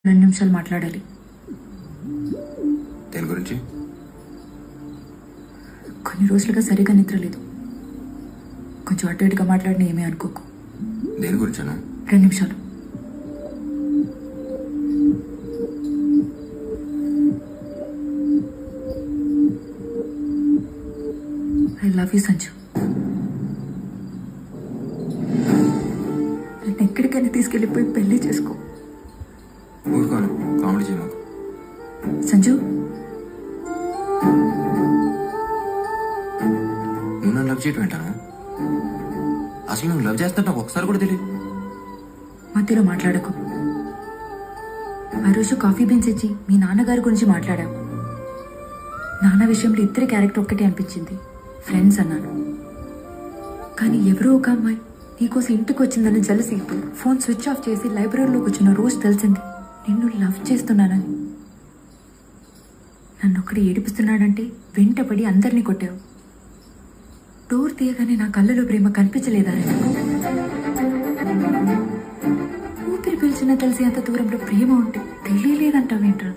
2 నిమిషాలు మాట్లాడాలి. దేని గురించి? కొన్ని రోజులుగా సరిగా నిద్ర లేదు. కొంచెం అటు ఇటుగా మాట్లాడిన ఏమీ అనుకోకు. దేని గురించాను? 2 నిమిషాలు. I love you Sanju. నన్ను ఎక్కడికైనా తీసుకెళ్ళిపోయి పెళ్లి చేసుకో. ఊరుకోను, కామెడీ చేయమాకు. సంజు, నువ్వు నన్ను లవ్ చేయటం ఏంటాను? అసలు నువ్వు లవ్ చేస్తా నాకు ఒకసారి కూడా తెలియదు. మధ్యలో మాట్లాడకు. ఆ రోజు కాఫీ బీన్స్ ఇచ్చి మీ నాన్నగారి గురించి మాట్లాడావు. నాన్న విషయంలో ఇద్దరి క్యారెక్టర్ ఒక్కటే అనిపించింది. ఫ్రెండ్స్ అన్నాను. కానీ ఎవరో ఒక అమ్మాయి నీకోసం ఇంటికి వచ్చిందని జలసి ఫోన్ స్విచ్ ఆఫ్ చేసి లైబ్రరీలో కూర్చున్న రోజు తెలిసింది నిన్ను లవ్ చేస్తున్నానని. నన్ను ఒక్కడి ఏడిపిస్తున్నాడంటే వెంటపడి అందరినీ కొట్టావు. డోర్ తీయగానే నా కళ్ళలో ప్రేమ కనిపించలేదా? ఊపిరి పీల్చినా తెలిసి అంత దూరంలో ప్రేమ ఉంటే తెలియలేదంటావేంట్రా?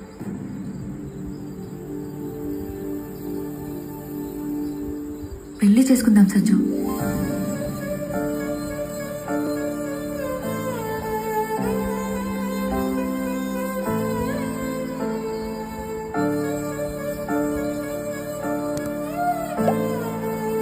పెళ్లి చేసుకుందాం సంజు.